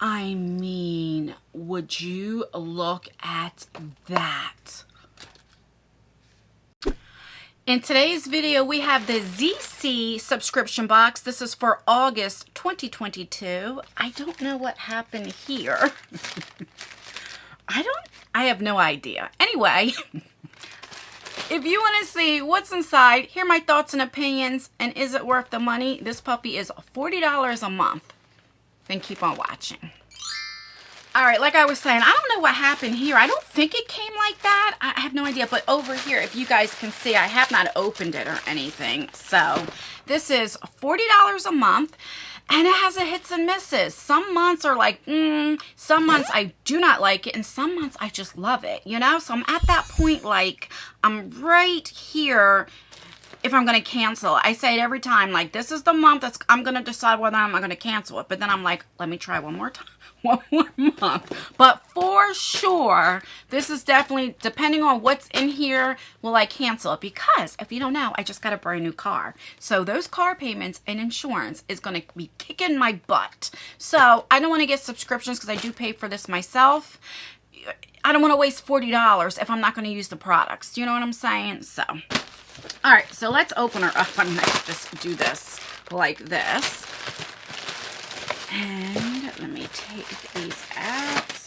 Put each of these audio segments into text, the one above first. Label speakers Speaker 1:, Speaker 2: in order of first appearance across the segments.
Speaker 1: I mean, would you look at that? In today's video, we have the ZC subscription box. This is for August 2022. I don't know what happened here. I have no idea. Anyway, if you want to see what's inside, hear my thoughts and opinions, and is it worth the money? This puppy is $40 a month. Then keep on watching. All right, like I was saying, I don't know what happened here. I don't think it came like that. I have no idea. But over here, if you guys can see, I have not opened it or anything. So this is $40 a month, and it has a hits and misses. Some months are like, some months I do not like it, and some months I just love it, you know? So I'm at that point, like, I'm right here. If I'm going to cancel, I say it every time, like, this is the month that's I'm going to decide whether I'm going to cancel it. But then I'm like, let me try one more time, one more month. But for sure, this is definitely, depending on what's in here, will I cancel it? Because if you don't know, I just got a brand new car. So those car payments and insurance is going to be kicking my butt. So I don't want to get subscriptions because I do pay for this myself. I don't want to waste $40 if I'm not going to use the products. Do you know what I'm saying? So... all right, so let's open her up. I'm going to just do this like this. And let me take these out.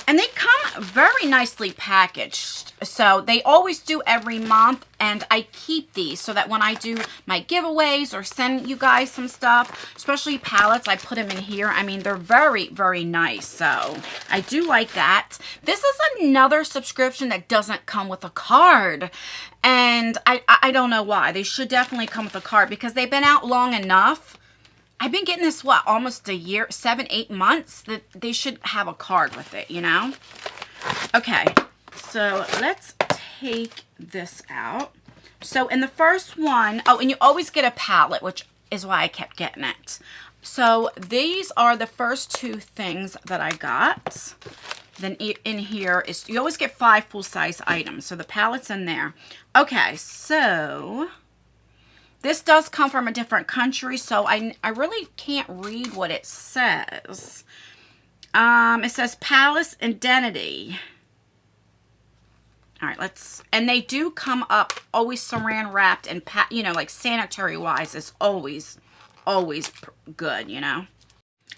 Speaker 1: And they come very nicely packaged. So they always do every month. And I keep these so that when I do my giveaways or send you guys some stuff, especially palettes, I put them in here. I mean, they're very, very nice. So I do like that. This is another subscription that doesn't come with a card. And I don't know why. They should definitely come with a card because they've been out long enough. I've been getting this, what, almost a year, 7-8 months, that they should have a card with it, you know? Okay, so let's take this out. So in the first one, oh, and you always get a palette, which is why I kept getting it. So these are the first two things that I got. Then in here is, you always get 5 full-size items. So the palette's in there. Okay, so this does come from a different country, so I really can't read what it says. It says Palace Identity. All right, and they do come up always saran wrapped and, you know, like sanitary wise is always good, you know.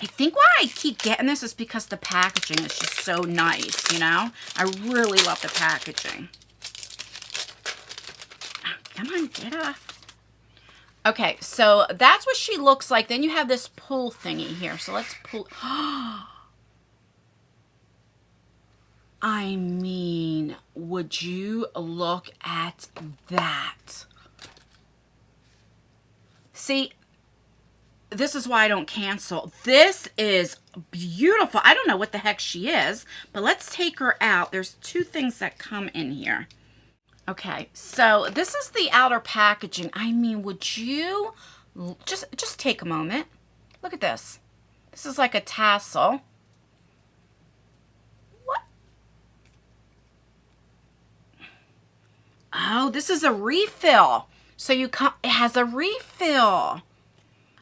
Speaker 1: I think why I keep getting this is because the packaging is just so nice, you know. I really love the packaging. Oh, come on, get off. Okay, so that's what she looks like. Then you have this pull thingy here. So let's pull. I mean, would you look at that? See, this is why I don't cancel. This is beautiful. I don't know what the heck she is, but let's take her out. There's 2 things that come in here. Okay, so this is the outer packaging. I mean, would you just take a moment. Look at this. This is like a tassel. What? Oh, this is a refill. So it has a refill.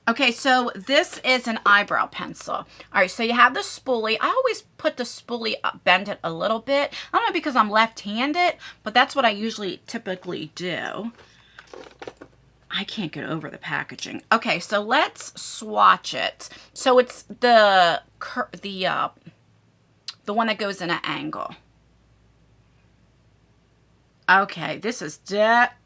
Speaker 1: Okay, so this is an eyebrow pencil. All right, so you have the spoolie. I always put the spoolie up, bend it a little bit. I don't know because I'm left-handed, but that's what I typically do. I can't get over the packaging. Okay, so let's swatch it. So it's the one that goes in an angle. Okay, this is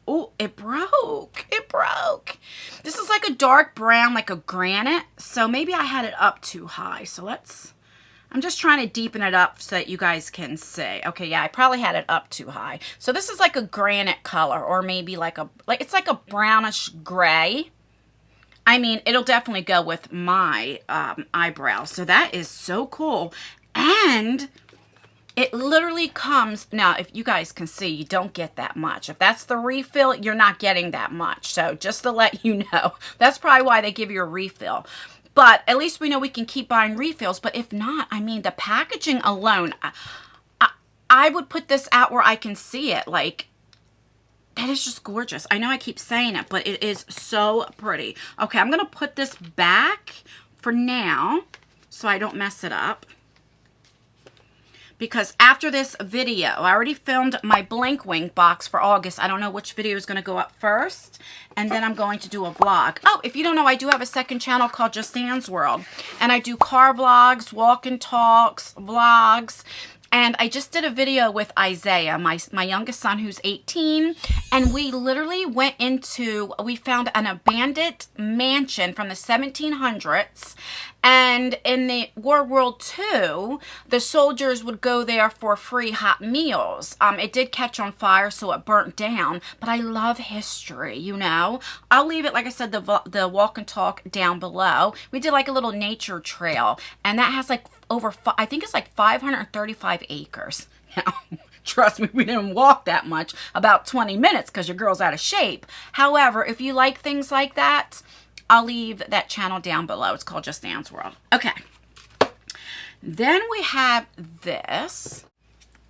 Speaker 1: oh, it broke. It broke. This is like a dark brown, like a granite. So maybe I had it up too high. So I'm just trying to deepen it up so that you guys can see. Okay, yeah, I probably had it up too high. So this is like a granite color, or maybe it's like a brownish gray. I mean, it'll definitely go with my eyebrows. So that is so cool. And it literally comes, now if you guys can see, you don't get that much. If that's the refill, you're not getting that much. So just to let you know, that's probably why they give you a refill. But at least we know we can keep buying refills. But if not, I mean, the packaging alone, I would put this out where I can see it. Like, that is just gorgeous. I know I keep saying it, but it is so pretty. Okay, I'm going to put this back for now. so I don't mess it up. Because after this video, I already filmed my Blank Wing box for August. I don't know which video is going to go up first. And then I'm going to do a vlog. Oh, if you don't know, I do have a second channel called Just Ann's World. And I do car vlogs, walk and talks, vlogs. And I just did a video with Isaiah, my youngest son, who's 18. And we literally we found an abandoned mansion from the 1700s. And in the World War II, the soldiers would go there for free hot meals. It did catch on fire, so it burnt down. But I love history, you know. I'll leave it, like I said, the walk and talk down below. We did like a little nature trail. And that has like I think it's like 535 acres. Now, trust me, we didn't walk that much, about 20 minutes because your girl's out of shape. However, if you like things like that, I'll leave that channel down below. It's called Just Ann's World. Okay. Then we have this.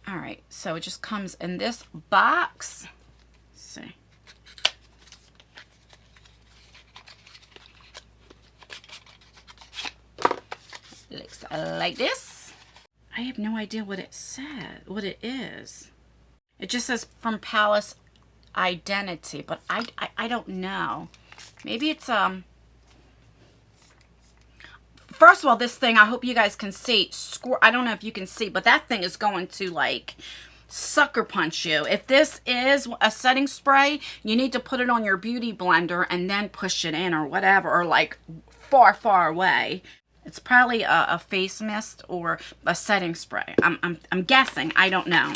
Speaker 1: All right, so it just comes in this box. Let's see. Looks like this. I have no idea what it says, what it is. It just says from Palace Identity, but I don't know. Maybe it's first of all, this thing, I hope you guys can see. I don't know if you can see, but that thing is going to like sucker punch you. If this is a setting spray, you need to put it on your beauty blender and then push it in or whatever, or like far away. It's probably a face mist or a setting spray. I'm guessing. I don't know.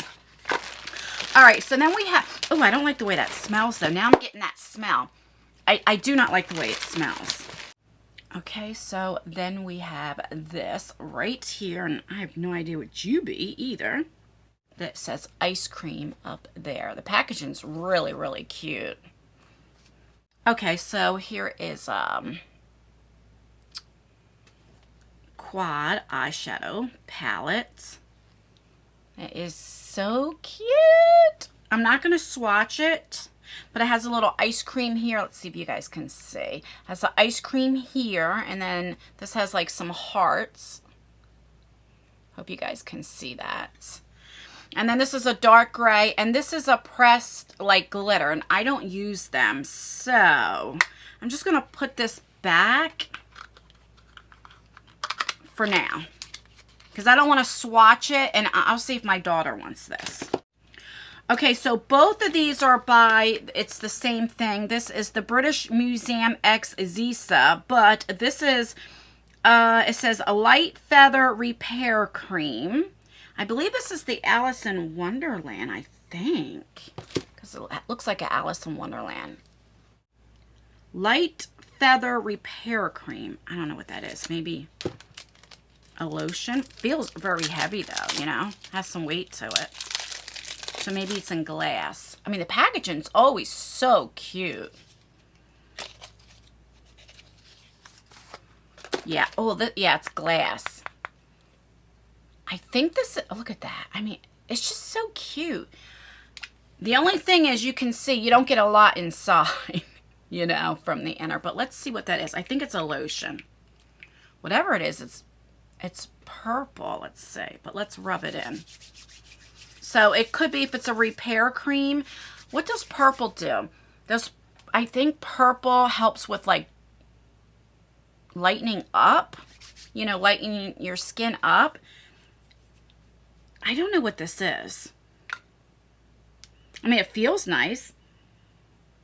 Speaker 1: All right, so then we have, oh, I don't like the way that smells though. Now I'm getting that smell. I do not like the way it smells. Okay, so then we have this right here, and I have no idea what you be either. That says ice cream up there. The packaging's really, really cute. Okay, so here is Quad eyeshadow palette. It is so cute. I'm not going to swatch it, but it has a little ice cream here. Let's see if you guys can see. It has the ice cream here, and then this has like some hearts. Hope you guys can see that. And then this is a dark gray, and this is a pressed like glitter, and I don't use them. So I'm just going to put this back for now, because I don't want to swatch it, and I'll see if my daughter wants this. Okay, so both of these are by, it's the same thing. This is the British Museum X Zisa, but this is, it says a light feather repair cream. I believe this is the Alice in Wonderland, I think, because it looks like an Alice in Wonderland. Light feather repair cream. I don't know what that is. Maybe a lotion. Feels very heavy though, you know, has some weight to it. So maybe it's in glass. I mean, the packaging's always so cute. Yeah. Oh, yeah, it's glass. I think this, look at that. I mean, it's just so cute. The only thing is you can see you don't get a lot inside, you know, from the inner. But let's see what that is. I think it's a lotion. Whatever it is, it's purple, let's see. But let's rub it in. So it could be if it's a repair cream. What does purple do? I think purple helps with like lightening up, you know, lightening your skin up. I don't know what this is. I mean, it feels nice.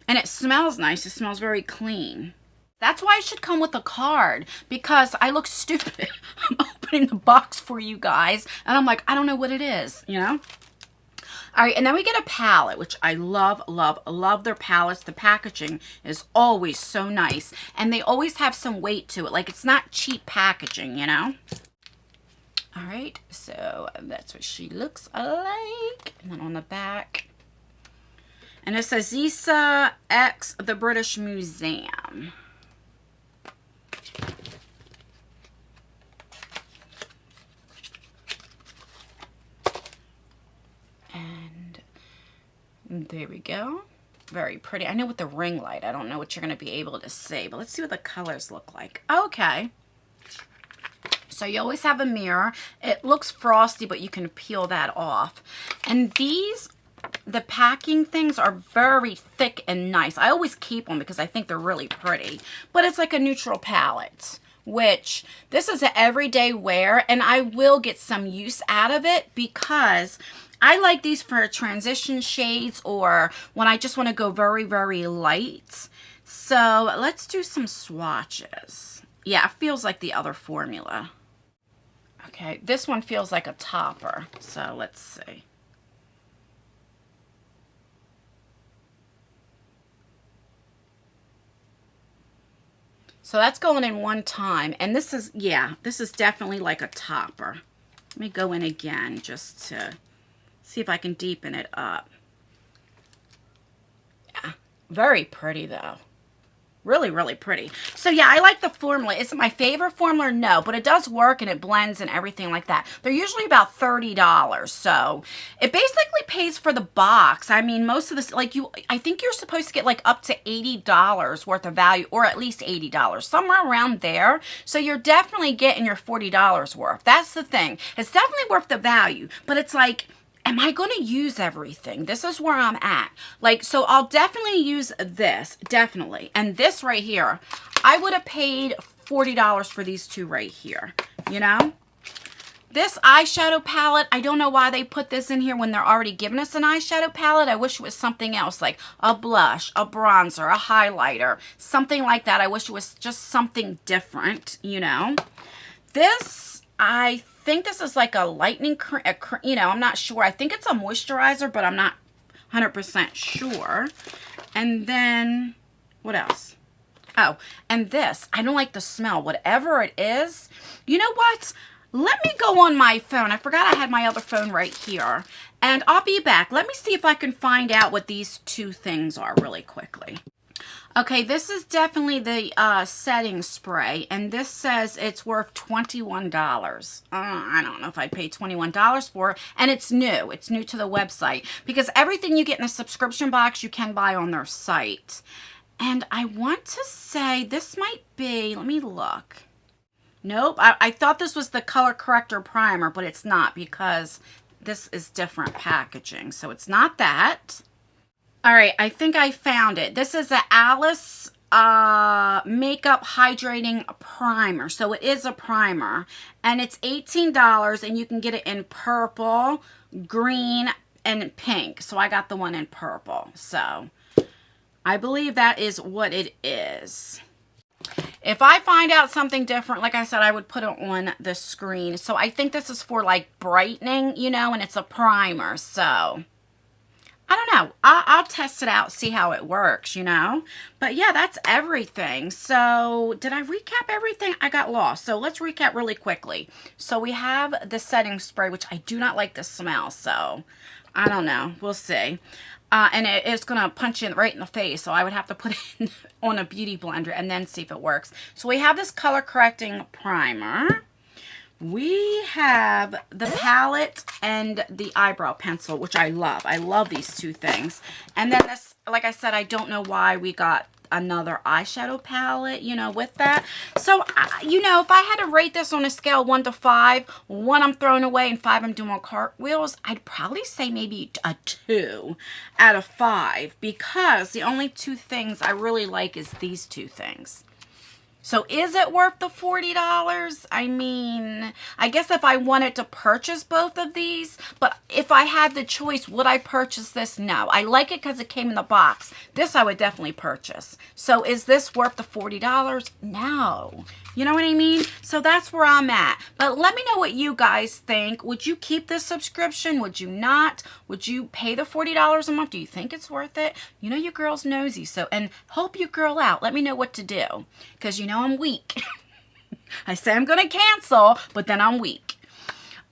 Speaker 1: And it smells nice. It smells very clean. That's why it should come with a card, because I look stupid. I'm opening the box for you guys, and I'm like, I don't know what it is, you know? All right, and then we get a palette, which I love, love, love their palettes. The packaging is always so nice, and they always have some weight to it. Like, it's not cheap packaging, you know? All right, so that's what she looks like. And then on the back, and it says Zisa X, the British Museum. And there we go. Very pretty. I know with the ring light, I don't know what you're going to be able to see, but let's see what the colors look like. Okay. So you always have a mirror. It looks frosty, but you can peel that off. And these, the packing things are very thick and nice. I always keep them because I think they're really pretty. But it's like a neutral palette, which this is an everyday wear, and I will get some use out of it because I like these for transition shades or when I just want to go very, very light. So let's do some swatches. Yeah, it feels like the other formula. Okay, this one feels like a topper, so let's see. So that's going in one time, and this is, yeah, this is definitely like a topper. Let me go in again just to see if I can deepen it up. Yeah, very pretty though. Really, really pretty. So yeah, I like the formula. Is it my favorite formula? No, but it does work and it blends and everything like that. They're usually about $30. So it basically pays for the box. I mean, most of this, like I think you're supposed to get like up to $80 worth of value, or at least $80, somewhere around there. So you're definitely getting your $40 worth. That's the thing. It's definitely worth the value, but it's like, am I going to use everything? This is where I'm at. Like, so I'll definitely use this, definitely. And this right here, I would have paid $40 for these two right here, you know? This eyeshadow palette, I don't know why they put this in here when they're already giving us an eyeshadow palette. I wish it was something else, like a blush, a bronzer, a highlighter, something like that. I wish it was just something different, you know? This, I think this is like a lightening cream, you know, I'm not sure. I think it's a moisturizer, but I'm not 100% sure. And then, what else? Oh, and this, I don't like the smell. Whatever it is, you know what? Let me go on my phone. I forgot I had my other phone right here. And I'll be back. Let me see if I can find out what these two things are really quickly. Okay, this is definitely the setting spray, and this says it's worth $21. I don't know if I'd pay $21 for it, and it's new. It's new to the website, because everything you get in a subscription box you can buy on their site. And I want to say this might be, let me look. Nope, I thought this was the color corrector primer, but it's not, because this is different packaging, so it's not that. All right, I think I found it. This is an Alice Makeup Hydrating Primer. So it is a primer. And it's $18, and you can get it in purple, green, and pink. So I got the one in purple. So I believe that is what it is. If I find out something different, like I said, I would put it on the screen. So I think this is for like brightening, you know, and it's a primer. So I don't know. I'll test it out, see how it works, you know. But yeah, that's everything. So did I recap everything? I got lost. So let's recap really quickly. So we have the setting spray, which I do not like the smell. So I don't know. We'll see. And it's going to punch you right in the face. So I would have to put it on a beauty blender and then see if it works. So we have this color correcting primer. We have the palette and the eyebrow pencil, which I love. I love these two things. And then this, like I said, I don't know why we got another eyeshadow palette, you know, with that. So, you know, if I had to rate this on a scale 1 to 5, 1 I'm throwing away and 5 I'm doing cartwheels, I'd probably say maybe a 2 out of 5, because the only two things I really like is these two things. So is it worth the $40? I mean, I guess if I wanted to purchase both of these, but if I had the choice, would I purchase this? No. I like it because it came in the box. This I would definitely purchase. So is this worth the $40? No. You know what I mean? So that's where I'm at. But let me know what you guys think. Would you keep this subscription? Would you not? Would you pay the $40 a month? Do you think it's worth it? You know your girl's nosy. So, and help your girl out. Let me know what to do. Because you know I'm weak. I say I'm going to cancel, but then I'm weak.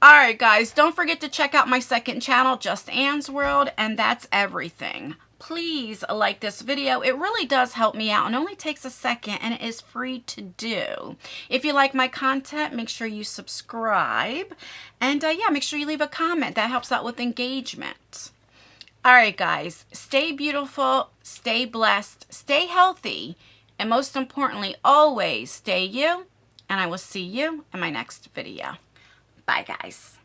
Speaker 1: All right, guys. Don't forget to check out my second channel, Just Ann's World. And that's everything. Please like this video. It really does help me out and only takes a second, and it is free to do. If you like my content, make sure you subscribe. And yeah, make sure you leave a comment. That helps out with engagement. All right, guys. Stay beautiful, stay blessed, stay healthy, and most importantly, always stay you and I will see you in my next video. Bye, guys.